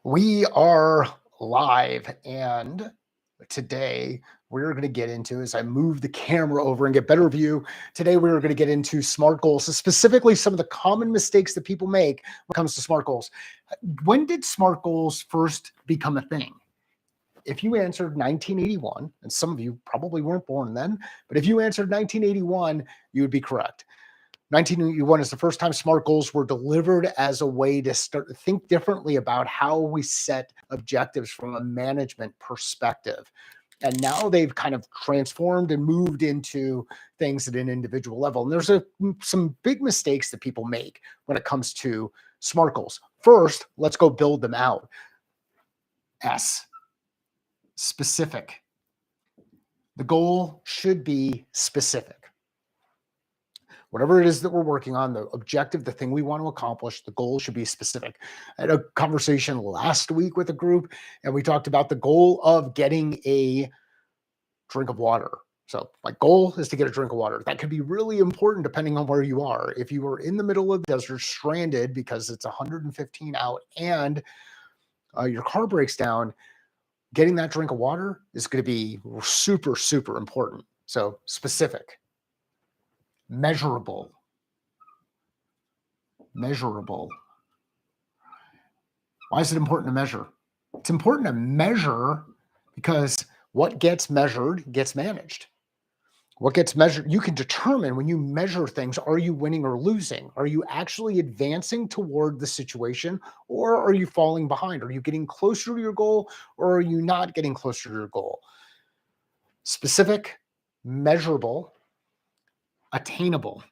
We are live, and today we're going to get into, as I move the camera over and get better view, today we're going to get into SMART goals, so specifically some of the common mistakes that people make when it comes to SMART goals. When did SMART goals first become a thing? If you answered 1981, and some of you probably weren't born then, but if you answered 1981, you would be correct. 1981 is the first time SMART goals were delivered as a way to start to think differently about how we set objectives from a management perspective. And now they've kind of transformed and moved into things at an individual level. And there's some big mistakes that people make when it comes to SMART goals. First, let's go build them out. S, specific. The goal should be specific. Whatever it is that we're working on, the objective, the thing we want to accomplish, the goal should be specific. I had a conversation last week with a group, and we talked about the goal of getting a drink of water. So my goal is to get a drink of water. That could be really important depending on where you are. If you are in the middle of the desert, stranded because it's 115 out and your car breaks down, getting that drink of water is going to be super, super important. So specific. Measurable. Why is it important to measure? It's important to measure because what gets measured gets managed. What gets measured, you can determine when you measure things, are you winning or losing? Are you actually advancing toward the situation, or are you falling behind? Are you getting closer to your goal, or are you not getting closer to your goal? Specific, measurable, attainable.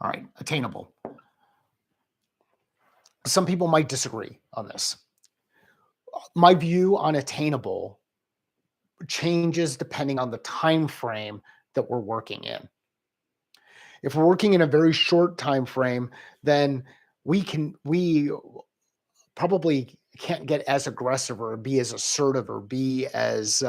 All right, attainable. Some people might disagree on this. My view on attainable changes depending on the time frame that we're working in. If we're working in a very short time frame, then we probably can't get as aggressive or be as assertive or be as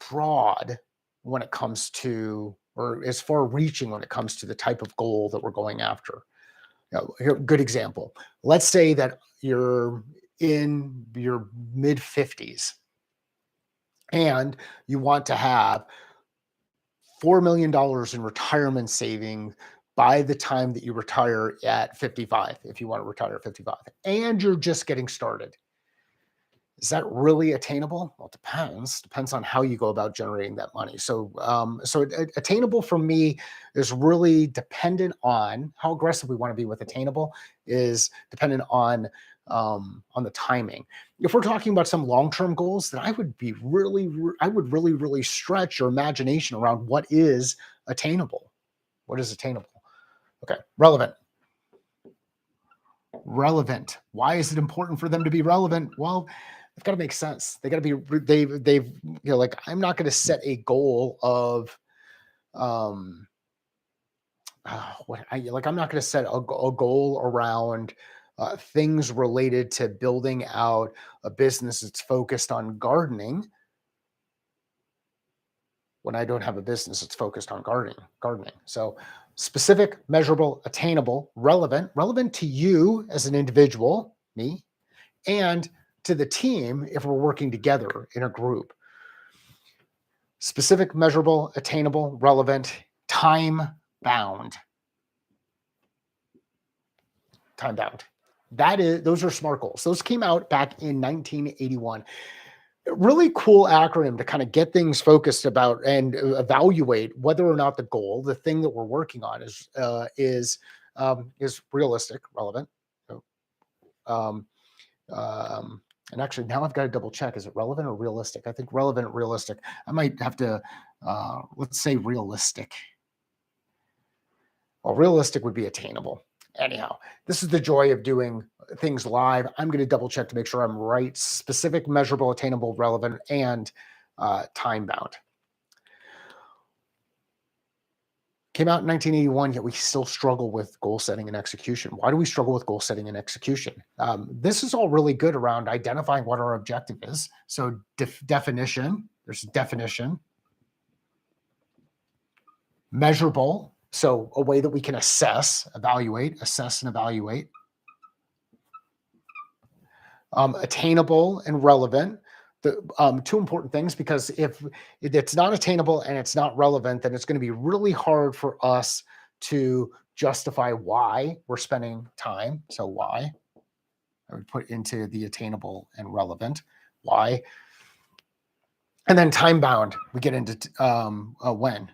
broad when it comes to, or as far reaching when it comes to the type of goal that we're going after. Here, good example. Let's say that you're in your mid 50s and you want to have $4 million in retirement savings by the time that you retire at 55, if you want to retire at 55, and you're just getting started. Is that really attainable? Well, it depends. Depends on how you go about generating that money. So, attainable for me is really dependent on how aggressive we want to be with attainable. Is dependent on the timing. If we're talking about some long-term goals, then I would really stretch your imagination around what is attainable. What is attainable? Okay, relevant. Relevant. Why is it important for them to be relevant? Well, they've got to make sense. They got to be, they've, like, I'm not going to set a goal of, I'm not going to set a goal around things related to building out a business that's focused on gardening when I don't have a business that's focused on gardening. So specific, measurable, attainable, relevant to you as an individual, me, and to the team if we're working together in a group. Specific, measurable, attainable, relevant, time-bound. Time-bound. Those are SMART goals. Those came out back in 1981. A really cool acronym to kind of get things focused about and evaluate whether or not the goal, the thing that we're working on, is realistic, relevant. And actually, now I've got to double check. Is it relevant or realistic? I think relevant and realistic. I might have to, let's say realistic. Well, realistic would be attainable. Anyhow, this is the joy of doing things live. I'm going to double check to make sure I'm right. Specific, measurable, attainable, relevant, and time-bound. Came out in 1981, yet we still struggle with goal setting and execution. Why do we struggle with goal setting and execution? This is all really good around identifying what our objective is. So definition, there's definition. Measurable, So a way that we can assess and evaluate. Attainable and relevant. The two important things, because if it's not attainable and it's not relevant, then it's going to be really hard for us to justify why we're spending time. So why I would put into the attainable and relevant. Why? And then time bound. We get into when.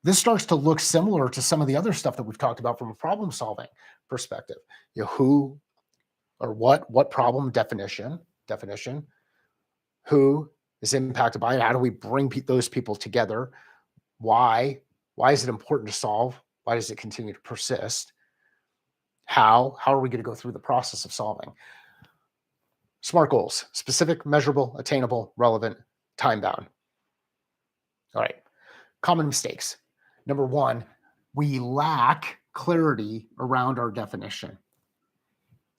This starts to look similar to some of the other stuff that we've talked about from a problem solving perspective. Who or what problem definition, who is impacted by it, how do we bring those people together, why is it important to solve, why does it continue to persist, how are we going to go through the process of solving. SMART goals: specific, measurable, attainable, relevant, time bound. All right. Common mistakes. Number one, we lack clarity around our definition.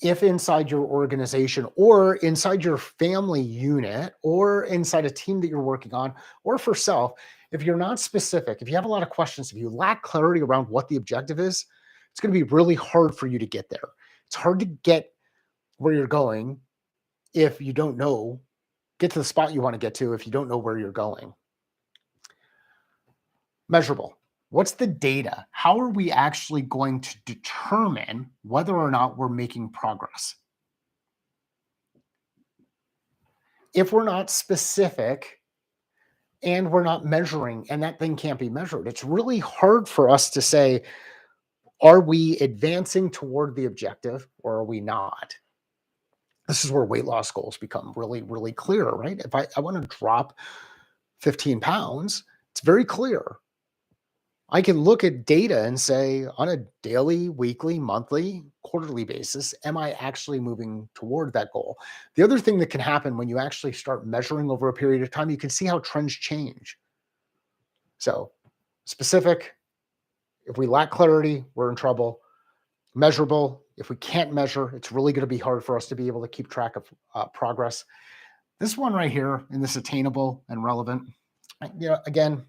If inside your organization or inside your family unit or inside a team that you're working on or for self, if you're not specific, if you have a lot of questions, if you lack clarity around what the objective is, it's going to be really hard for you to get there. It's hard to get where you're going if you don't know, get to the spot you want to get to if you don't know where you're going. Measurable. What's the data? How are we actually going to determine whether or not we're making progress? If we're not specific and we're not measuring, and that thing can't be measured, it's really hard for us to say, are we advancing toward the objective or are we not? This is where weight loss goals become really, really clear, right? If I want to drop 15 pounds, it's very clear. I can look at data and say, on a daily, weekly, monthly, quarterly basis, am I actually moving toward that goal? The other thing that can happen when you actually start measuring over a period of time, you can see how trends change. So specific, if we lack clarity, we're in trouble. Measurable, if we can't measure, it's really going to be hard for us to be able to keep track of progress. This one right here, in this attainable and relevant, again,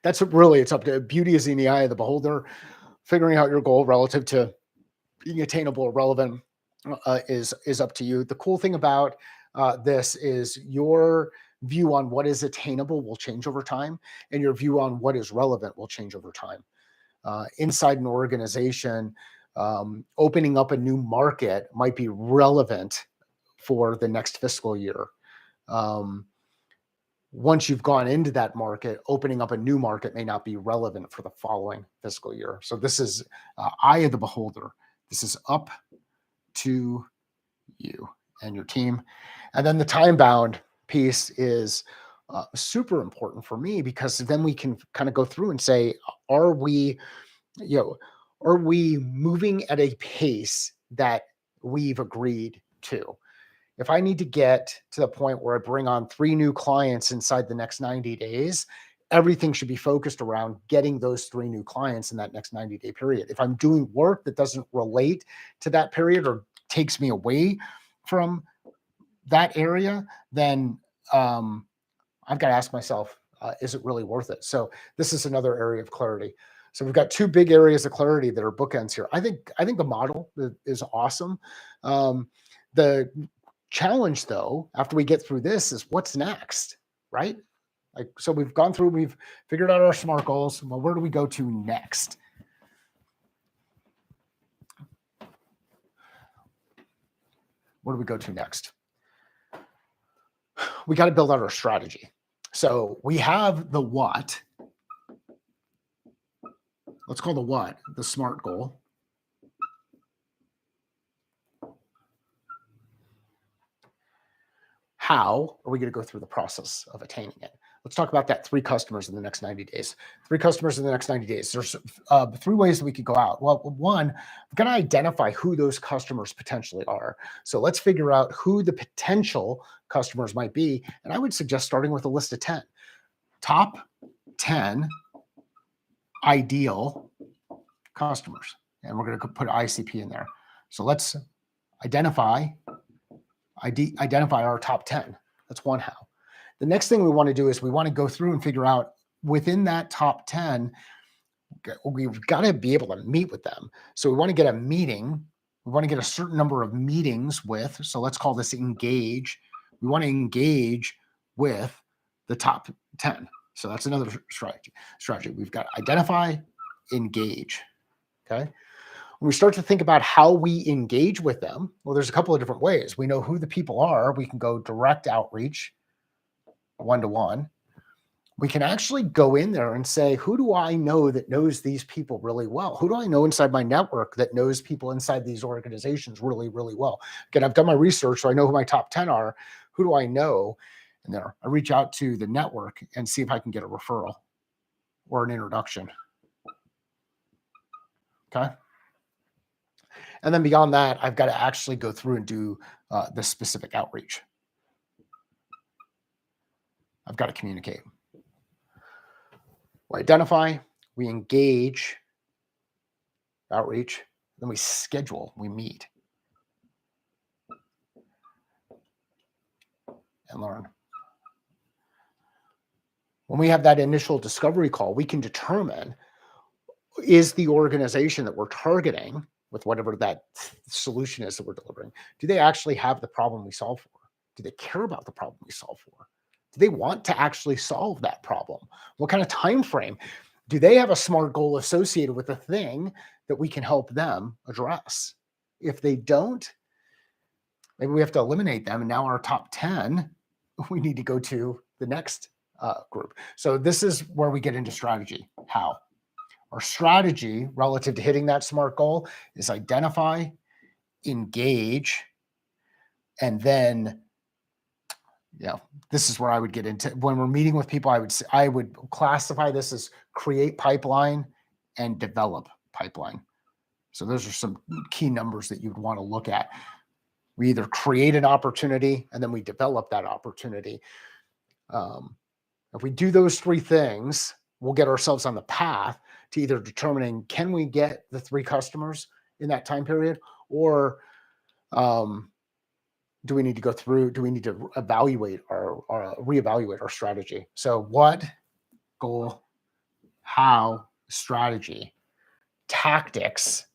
that's really, it's up to beauty is in the eye of the beholder. Figuring out your goal relative to being attainable or relevant is up to you. The cool thing about this is your view on what is attainable will change over time, and your view on what is relevant will change over time. Inside an organization, opening up a new market might be relevant for the next fiscal year. Once you've gone into that market, opening up a new market may not be relevant for the following fiscal year. So this is eye of the beholder. This is up to you and your team. And then the time bound piece is super important for me, because then we can kind of go through and say, are we moving at a pace that we've agreed to? If I need to get to the point where I bring on 3 new clients inside the next 90 days, everything should be focused around getting those 3 new clients in that next 90-day period. If I'm doing work that doesn't relate to that period or takes me away from that area, then I've got to ask myself, is it really worth it? So this is another area of clarity. So we've got 2 big areas of clarity that are bookends here. I think the model is awesome. The challenge, though, after we get through this, is what's next, right? Like, so we've gone through, we've figured out our SMART goals. Well, where do we go to next? Where do we go to next? We got to build out our strategy. So we have the what. Let's call the what the SMART goal. How are we going to go through the process of attaining it? Let's talk about that. 3 customers in the next 90 days. 3 customers in the next 90 days. There's 3 ways that we could go out. Well, one, we've got to identify who those customers potentially are. So let's figure out who the potential customers might be. And I would suggest starting with a list of 10. Top 10 ideal customers. And we're going to put ICP in there. So let's identify our top 10. That's one how. The next thing we want to do is we want to go through and figure out within that top 10, we've got to be able to meet with them. So we want to get a meeting. We want to get a certain number of meetings with. So let's call this engage. We want to engage with the top 10. So that's another strategy. We've got identify, engage. Okay. When we start to think about how we engage with them, well, there's a couple of different ways. We know who the people are. We can go direct outreach, one-to-one. We can actually go in there and say, who do I know that knows these people really well? Who do I know inside my network that knows people inside these organizations really, really well? Again, I've done my research, so I know who my top 10 are. Who do I know? And there, I reach out to the network and see if I can get a referral or an introduction. Okay. And then beyond that, I've got to actually go through and do the specific outreach. I've got to communicate. We identify, we engage, outreach, then we schedule, we meet, and learn. When we have that initial discovery call, we can determine, is the organization that we're targeting with whatever that solution is that we're delivering, do they actually have the problem we solve for? Do they care about the problem we solve for? Do they want to actually solve that problem? What kind of time frame? Do they have a SMART goal associated with the thing that we can help them address? If they don't, maybe we have to eliminate them. And now our top 10, we need to go to the next group. So this is where we get into strategy. How? Our strategy relative to hitting that SMART goal is identify, engage, and then, this is where I would get into when we're meeting with people. I would classify this as create pipeline and develop pipeline. So those are some key numbers that you'd want to look at. We either create an opportunity and then we develop that opportunity. If we do those three things, we'll get ourselves on the path to either determining, can we get the 3 customers in that time period, or do we need to go through, do we need to evaluate or reevaluate our strategy? So what, goal, how, strategy, tactics.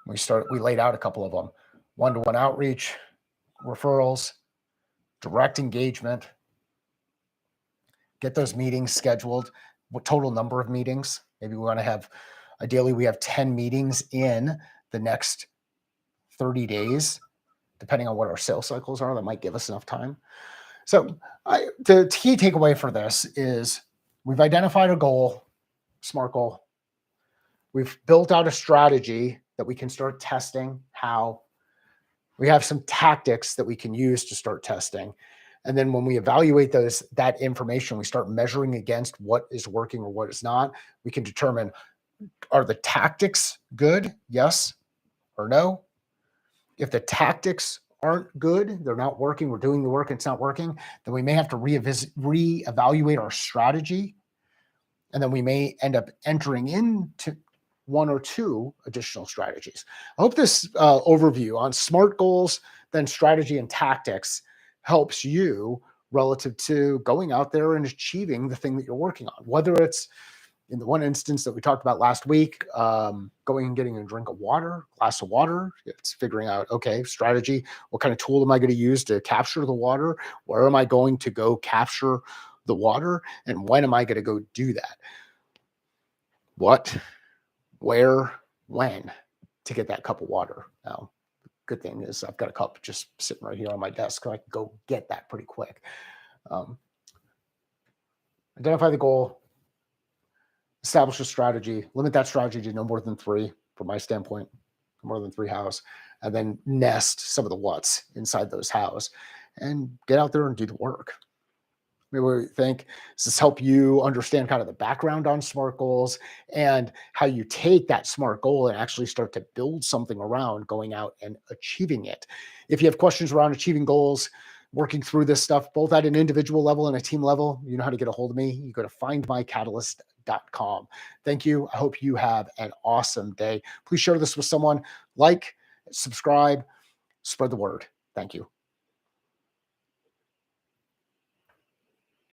We laid out a couple of them: one-to-one outreach, referrals, direct engagement, get those meetings scheduled. What total number of meetings? Maybe we want to have, ideally we have 10 meetings in the next 30 days, depending on what our sales cycles are. That might give us enough time. So the key takeaway for this is we've identified a goal, SMART goal. We've built out a strategy that we can start testing. How? We have some tactics that we can use to start testing. And then when we evaluate that information, we start measuring against what is working or what is not. We can determine, are the tactics good? Yes or no? If the tactics aren't good, they're not working, we're doing the work, it's not working, then we may have to reevaluate our strategy. And then we may end up entering into 1 or 2 additional strategies. I hope this overview on SMART goals, then strategy and tactics helps you relative to going out there and achieving the thing that you're working on. Whether it's in the one instance that we talked about last week, going and getting a drink of water, glass of water, it's figuring out, okay, strategy, what kind of tool am I going to use to capture the water? Where am I going to go capture the water? And when am I going to go do that? What, where, when to get that cup of water? Now, good thing is I've got a cup just sitting right here on my desk, so I can go get that pretty quick. Identify the goal, establish a strategy, limit that strategy to no more than 3, from my standpoint, no more than 3 hows, and then nest some of the what's inside those hows and get out there and do the work. Maybe we think, does this help you understand kind of the background on SMART goals and how you take that SMART goal and actually start to build something around going out and achieving it? If you have questions around achieving goals, working through this stuff, both at an individual level and a team level, you know how to get a hold of me. You go to findmycatalyst.com. Thank you. I hope you have an awesome day. Please share this with someone. Like, subscribe, spread the word. Thank you.